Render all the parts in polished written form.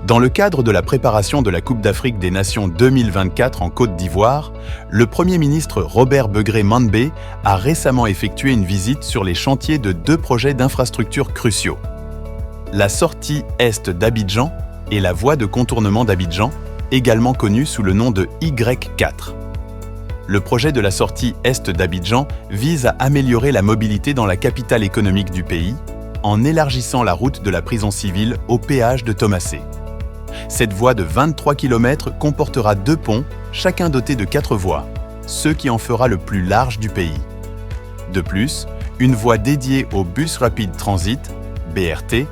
Dans le cadre de la préparation de la Coupe d'Afrique des Nations 2024 en Côte d'Ivoire, le Premier ministre Robert Begré-Manbé a récemment effectué une visite sur les chantiers de 2 projets d'infrastructures cruciaux. La sortie est d'Abidjan et la voie de contournement d'Abidjan, également connue sous le nom de Y4. Le projet de la sortie est d'Abidjan vise à améliorer la mobilité dans la capitale économique du pays, en élargissant la route de la prison civile au péage de Thomassé. Cette voie de 23 km comportera 2 ponts, chacun doté de 4 voies, ce qui en fera le plus large du pays. De plus, une voie dédiée au Bus Rapid Transit, BRT,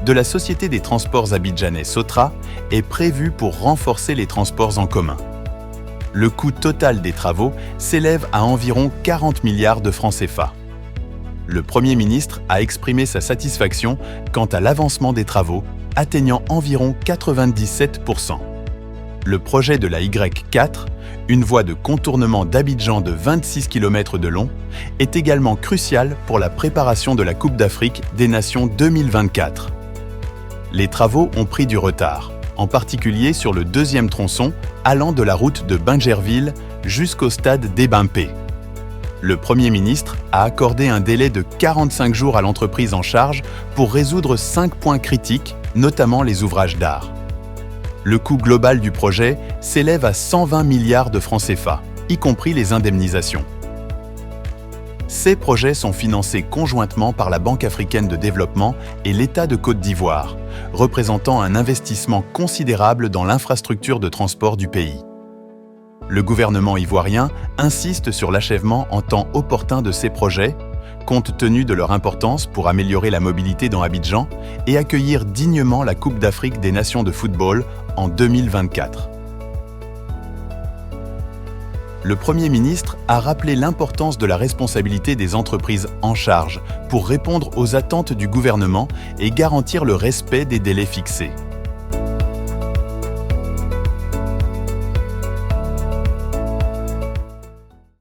de la Société des transports abidjanais Sotra est prévue pour renforcer les transports en commun. Le coût total des travaux s'élève à environ 40 milliards de francs CFA. Le Premier ministre a exprimé sa satisfaction quant à l'avancement des travaux, atteignant environ 97%. Le projet de la Y4, une voie de contournement d'Abidjan de 26 km de long, est également crucial pour la préparation de la Coupe d'Afrique des Nations 2024. Les travaux ont pris du retard, en particulier sur le 2e tronçon allant de la route de Bingerville jusqu'au stade d'Ebimpé. Le Premier ministre a accordé un délai de 45 jours à l'entreprise en charge pour résoudre 5 points critiques, notamment les ouvrages d'art. Le coût global du projet s'élève à 120 milliards de francs CFA, y compris les indemnisations. Ces projets sont financés conjointement par la Banque africaine de développement et l'État de Côte d'Ivoire, représentant un investissement considérable dans l'infrastructure de transport du pays. Le gouvernement ivoirien insiste sur l'achèvement en temps opportun de ces projets, compte tenu de leur importance pour améliorer la mobilité dans Abidjan et accueillir dignement la Coupe d'Afrique des Nations de football en 2024. Le Premier ministre a rappelé l'importance de la responsabilité des entreprises en charge pour répondre aux attentes du gouvernement et garantir le respect des délais fixés.